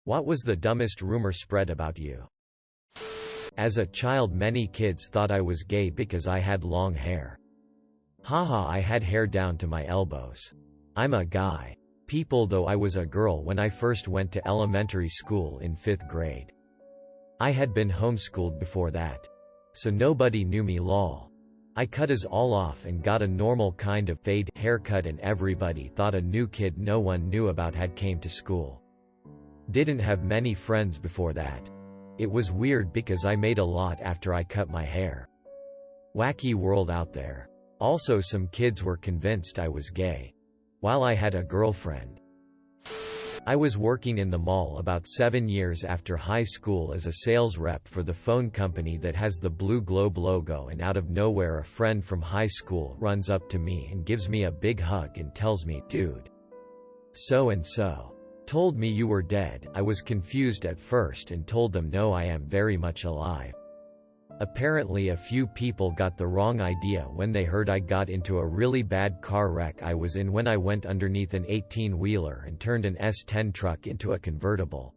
What was the dumbest rumor spread about you? As a child, many kids thought I was gay because I had long hair. Haha, I had hair down to my elbows. I'm a guy. People though I was a girl when I first went to elementary school in 5th grade. I had been homeschooled before that. So nobody knew me lol. I cut his all off and got a normal kind of fade haircut and everybody thought a new kid no one knew about had came to school. Didn't have many friends before that. It was weird because I made a lot after I cut my hair. Wacky world out there. Also some kids were convinced I was gay. While I had a girlfriend. I was working in the mall about 7 years after high school as a sales rep for the phone company that has the blue globe logo, and out of nowhere a friend from high school runs up to me and gives me a big hug and tells me, "Dude, so and so told me you were dead." I was confused at first and told them no, I am very much alive. Apparently a few people got the wrong idea when they heard I got into a really bad car wreck I was in when I went underneath an 18-wheeler and turned an S10 truck into a convertible.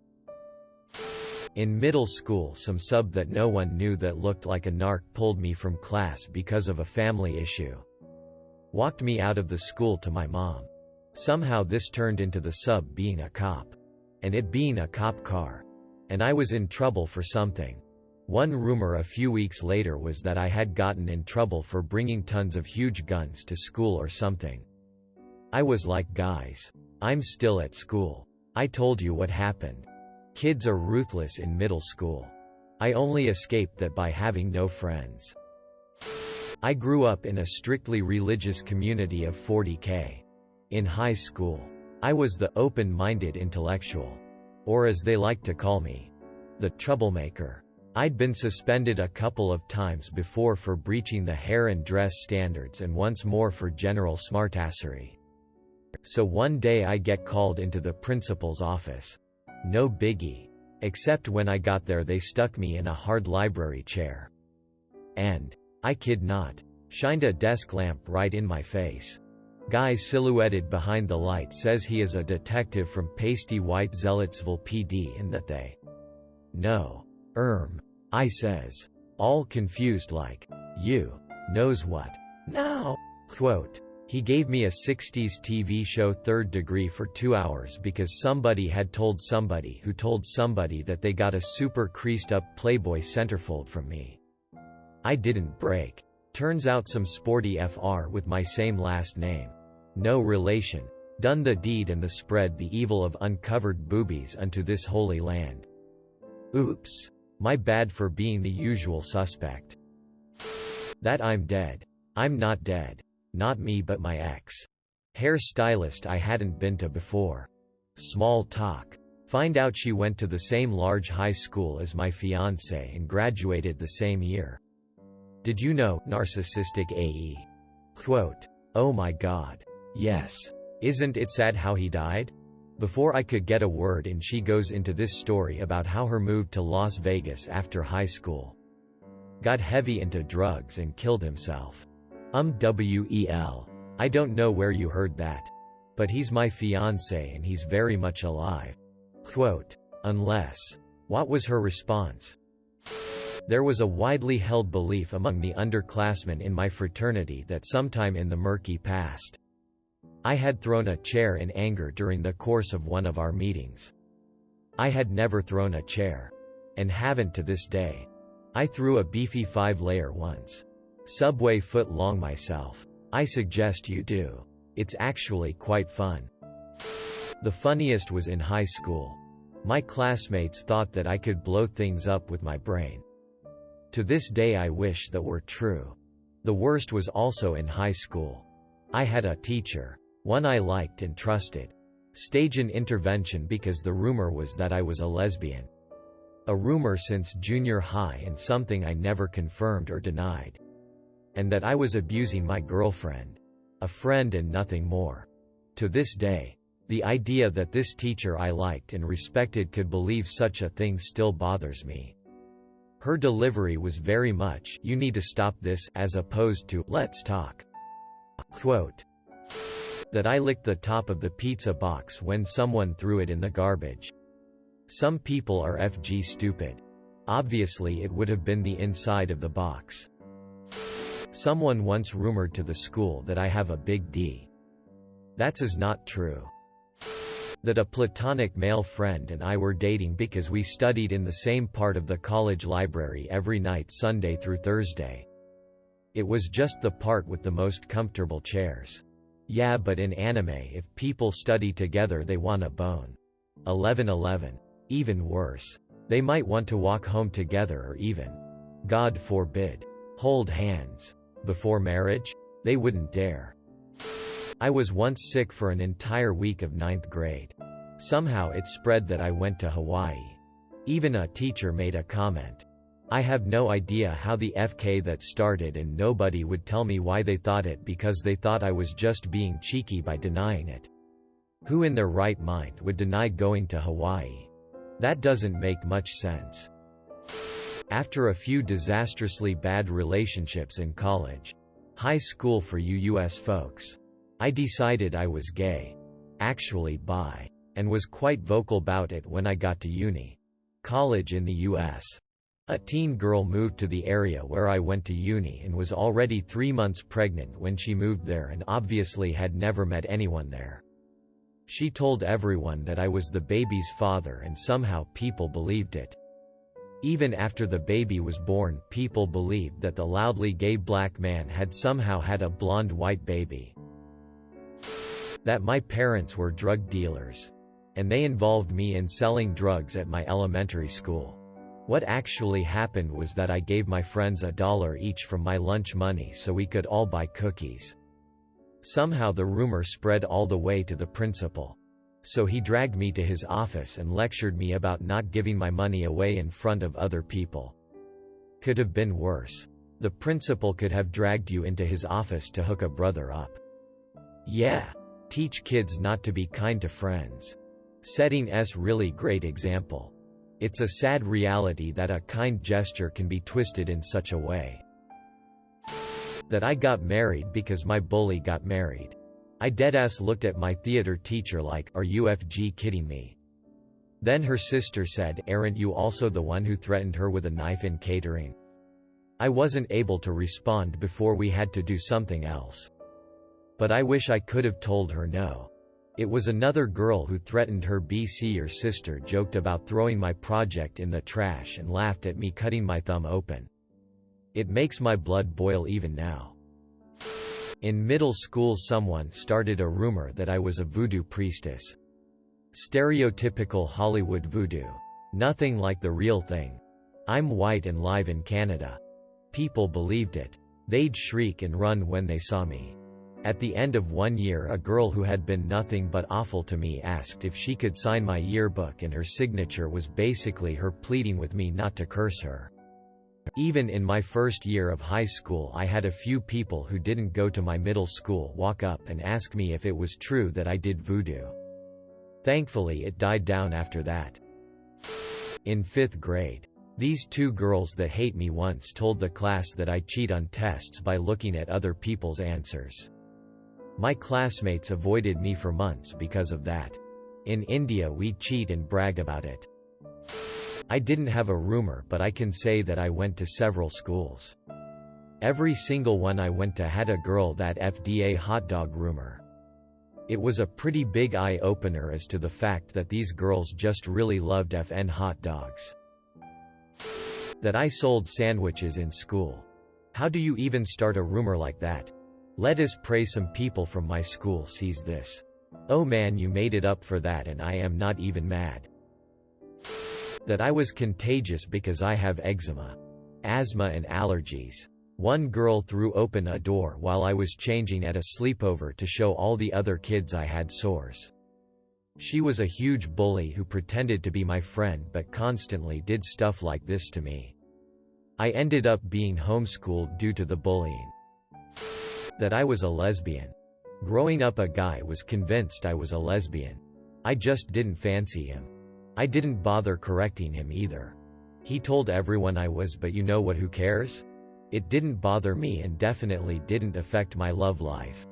In middle school, some sub that no one knew that looked like a narc pulled me from class because of a family issue. Walked me out of the school to my mom. Somehow this turned into the sub being a cop. And it being a cop car. And I was in trouble for something. One rumor a few weeks later was that I had gotten in trouble for bringing tons of huge guns to school or something. I was like, guys, I'm still at school. I told you what happened. Kids are ruthless in middle school. I only escaped that by having no friends. I grew up in a strictly religious community of 40K. In high school, I was the open-minded intellectual. Or as they like to call me, the troublemaker. I'd been suspended a couple of times before for breaching the hair and dress standards and once more for general smartassery. So one day I get called into the principal's office. No biggie. Except when I got there they stuck me in a hard library chair. And, I kid not, shined a desk lamp right in my face. Guy silhouetted behind the light says he is a detective from pasty white Zealotsville PD and that they know. I says. All confused like, you knows what now? Quote. He gave me a 60s TV show Third Degree for 2 hours because somebody had told somebody who told somebody that they got a super creased up Playboy centerfold from me. I didn't break. Turns out some sporty FR with my same last name. No relation. Done the deed and the spread the evil of uncovered boobies unto this holy land. Oops. My bad for being the usual suspect. That I'm dead. I'm not dead. Not me but my ex. Hair stylist I hadn't been to before. Small talk. Find out she went to the same large high school as my fiancé and graduated the same year. Did you know, narcissistic AE? Quote. Oh my god. Yes. Isn't it sad how he died? Before I could get a word in she goes into this story about how her move to Las Vegas after high school. Got heavy into drugs and killed himself. Well. I don't know where you heard that. But he's my fiancé and he's very much alive. Quote. Unless. What was her response? There was a widely held belief among the underclassmen in my fraternity that sometime in the murky past, I had thrown a chair in anger during the course of one of our meetings. I had never thrown a chair. And haven't to this day. I threw a beefy 5-layer once. Subway foot long myself. I suggest you do. It's actually quite fun. The funniest was in high school. My classmates thought that I could blow things up with my brain. To this day I wish that were true. The worst was also in high school. I had a teacher. One I liked and trusted. Stage an intervention because the rumor was that I was a lesbian. A rumor since junior high and something I never confirmed or denied. And that I was abusing my girlfriend. A friend and nothing more. To this day, the idea that this teacher I liked and respected could believe such a thing still bothers me. Her delivery was very much, "You need to stop this," as opposed to, "Let's talk." Quote. That I licked the top of the pizza box when someone threw it in the garbage. Some people are FG stupid. Obviously it would have been the inside of the box. Someone once rumored to the school that I have a big D. That's not true. That a platonic male friend and I were dating because we studied in the same part of the college library every night Sunday through Thursday. It was just the part with the most comfortable chairs. Yeah, but in anime if people study together they wanna bone. 11:11. Even worse. They might want to walk home together or even, God forbid, hold hands. Before marriage? They wouldn't dare. I was once sick for an entire week of 9th grade. Somehow it spread that I went to Hawaii. Even a teacher made a comment. I have no idea how the FK that started, and nobody would tell me why they thought it, because they thought I was just being cheeky by denying it. Who in their right mind would deny going to Hawaii? That doesn't make much sense. After a few disastrously bad relationships in college, high school for you US folks, I decided I was gay. Actually bi. And was quite vocal about it when I got to uni. College in the US. A teen girl moved to the area where I went to uni and was already 3 months pregnant when she moved there and obviously had never met anyone there. She told everyone that I was the baby's father and somehow people believed it. Even after the baby was born, people believed that the loudly gay black man had somehow had a blonde white baby. That my parents were drug dealers. And they involved me in selling drugs at my elementary school. What actually happened was that I gave my friends $1 each from my lunch money so we could all buy cookies. Somehow the rumor spread all the way to the principal. So he dragged me to his office and lectured me about not giving my money away in front of other people. Could have been worse. The principal could have dragged you into his office to hook a brother up. Yeah. Teach kids not to be kind to friends. Setting S really great example. It's a sad reality that a kind gesture can be twisted in such a way. That I got married because my bully got married. I deadass looked at my theater teacher like, are you FG kidding me? Then her sister said, aren't you also the one who threatened her with a knife in catering? I wasn't able to respond before we had to do something else. But I wish I could have told her no. It was another girl who threatened her BC. Your sister joked about throwing my project in the trash and laughed at me cutting my thumb open. It makes my blood boil even now. In middle school someone started a rumor that I was a voodoo priestess. Stereotypical Hollywood voodoo. Nothing like the real thing. I'm white and live in Canada. People believed it. They'd shriek and run when they saw me. At the end of 1 year, a girl who had been nothing but awful to me asked if she could sign my yearbook, and her signature was basically her pleading with me not to curse her. Even in my first year of high school, I had a few people who didn't go to my middle school walk up and ask me if it was true that I did voodoo. Thankfully, it died down after that. In 5th grade, these 2 girls that hate me once told the class that I cheat on tests by looking at other people's answers. My classmates avoided me for months because of that. In India we cheat and brag about it. I didn't have a rumor, but I can say that I went to several schools. Every single one I went to had a girl that FDA hot dog rumor. It was a pretty big eye-opener as to the fact that these girls just really loved FN hot dogs. That I sold sandwiches in school. How do you even start a rumor like that? Let us pray some people from my school sees this. Oh man, you made it up for that and I am not even mad. That I was contagious because I have eczema, asthma and allergies. One girl threw open a door while I was changing at a sleepover to show all the other kids I had sores. She was a huge bully who pretended to be my friend but constantly did stuff like this to me. I ended up being homeschooled due to the bullying. That I was a lesbian. Growing up, a guy was convinced I was a lesbian. I just didn't fancy him. I didn't bother correcting him either. He told everyone I was, but you know what, who cares? It didn't bother me and definitely didn't affect my love life.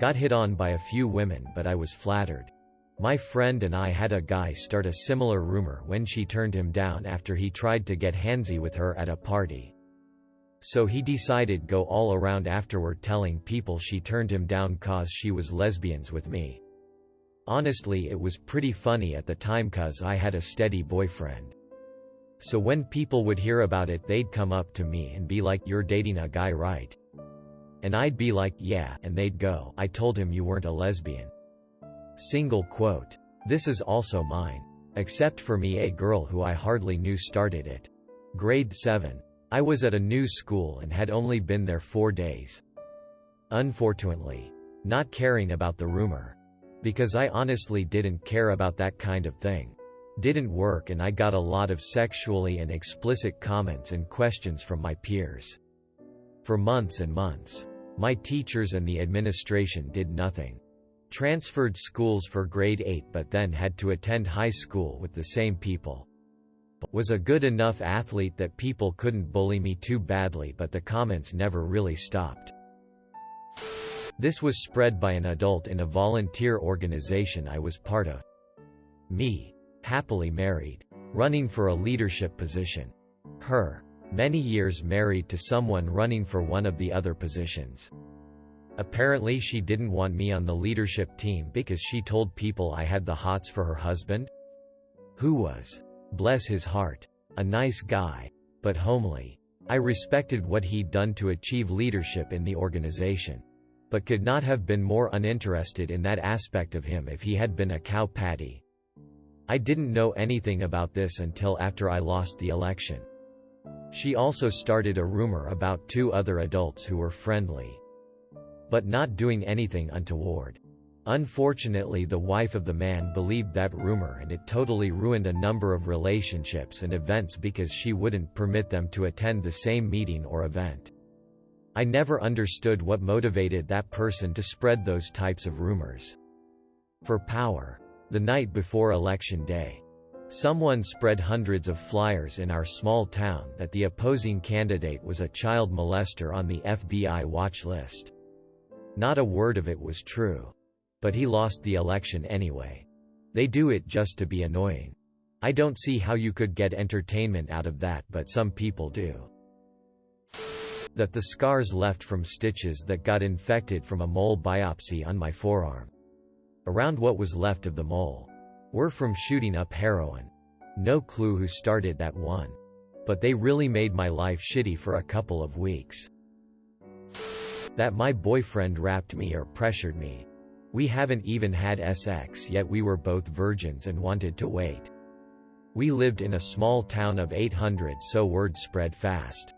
Got hit on by a few women, but I was flattered. My friend and I had a guy start a similar rumor when she turned him down after he tried to get handsy with her at a party. So he decided go all around afterward telling people she turned him down cause she was lesbians with me. Honestly, it was pretty funny at the time cause I had a steady boyfriend. So when people would hear about it, they'd come up to me and be like, "You're dating a guy, right?" And I'd be like, "Yeah," and they'd go, "I told him you weren't a lesbian." Single quote. This is also mine. Except for me, a girl who I hardly knew started it. Grade 7. I was at a new school and had only been there 4 days. Unfortunately, not caring about the rumor. Because I honestly didn't care about that kind of thing. Didn't work, and I got a lot of sexually and explicit comments and questions from my peers. For months and months. My teachers and the administration did nothing. Transferred schools for grade 8 but then had to attend high school with the same people. Was a good enough athlete that people couldn't bully me too badly, but the comments never really stopped. This was spread by an adult in a volunteer organization I was part of. Me. Happily married. Running for a leadership position. Her. Many years married to someone running for one of the other positions. Apparently she didn't want me on the leadership team because she told people I had the hots for her husband, who was, bless his heart, a nice guy, but homely. I respected what he'd done to achieve leadership in the organization, but could not have been more uninterested in that aspect of him if he had been a cow patty. I didn't know anything about this until after I lost the election. She also started a rumor about 2 other adults who were friendly, but not doing anything untoward. Unfortunately, the wife of the man believed that rumor, and it totally ruined a number of relationships and events because she wouldn't permit them to attend the same meeting or event. I never understood what motivated that person to spread those types of rumors. For power. The night before Election Day, someone spread hundreds of flyers in our small town that the opposing candidate was a child molester on the FBI watch list. Not a word of it was true. But he lost the election anyway. They do it just to be annoying. I don't see how you could get entertainment out of that, but some people do. That the scars left from stitches that got infected from a mole biopsy on my forearm. Around what was left of the mole. Were from shooting up heroin. No clue who started that one. But they really made my life shitty for a couple of weeks. That my boyfriend rapped me or pressured me. We haven't even had sex yet, we were both virgins and wanted to wait. We lived in a small town of 800, so word spread fast.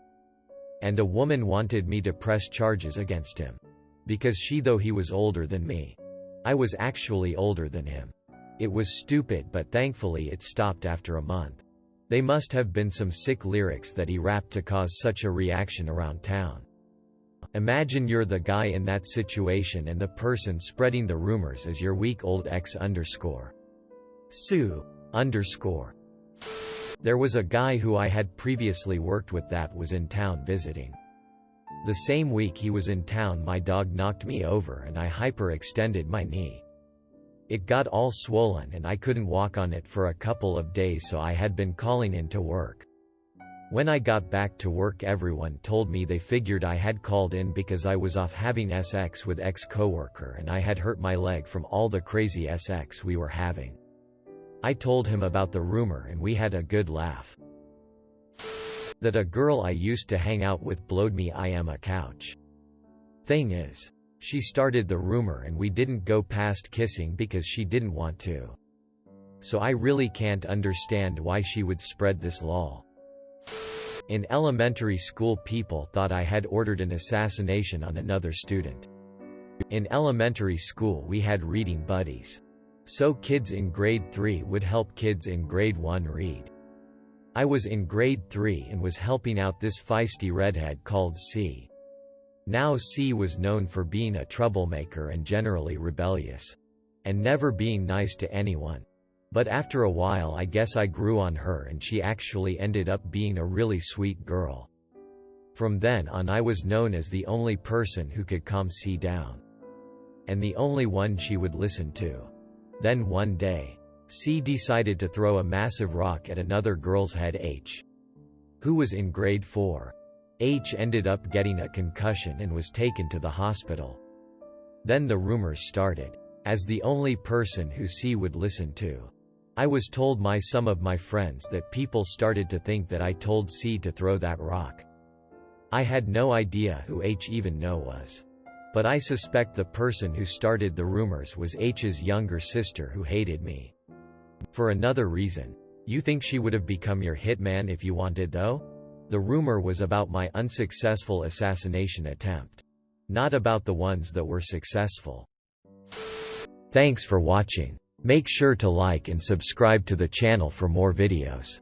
And a woman wanted me to press charges against him. Because though he was older than me. I was actually older than him. It was stupid, but thankfully it stopped after a month. They must have been some sick lyrics that he rapped to cause such a reaction around town. Imagine you're the guy in that situation and the person spreading the rumors is your week-old ex Sue _. There was a guy who I had previously worked with that was in town visiting. The same week he was in town, my dog knocked me over and I hyperextended my knee. It got all swollen and I couldn't walk on it for a couple of days, so I had been calling in to work. When I got back to work, everyone told me they figured I had called in because I was off having sex with ex-coworker and I had hurt my leg from all the crazy sex we were having. I told him about the rumor and we had a good laugh. That a girl I used to hang out with blowed me I am a couch. Thing is, she started the rumor and we didn't go past kissing because she didn't want to. So I really can't understand why she would spread this lol. In elementary school, people thought I had ordered an assassination on another student. In elementary school we had reading buddies. So kids in grade 3 would help kids in grade 1 read. I was in grade 3 and was helping out this feisty redhead called C. Now C was known for being a troublemaker and generally rebellious. And never being nice to anyone. But after a while I guess I grew on her and she actually ended up being a really sweet girl. From then on I was known as the only person who could calm C down. And the only one she would listen to. Then one day, C decided to throw a massive rock at another girl's head, H, who was in grade 4. H ended up getting a concussion and was taken to the hospital. Then the rumors started. As the only person who C would listen to, I was told by some of my friends that people started to think that I told C to throw that rock. I had no idea who H even was. But I suspect the person who started the rumors was H's younger sister who hated me. For another reason. You think she would have become your hitman if you wanted though? The rumor was about my unsuccessful assassination attempt. Not about the ones that were successful. Thanks for watching. Make sure to like and subscribe to the channel for more videos.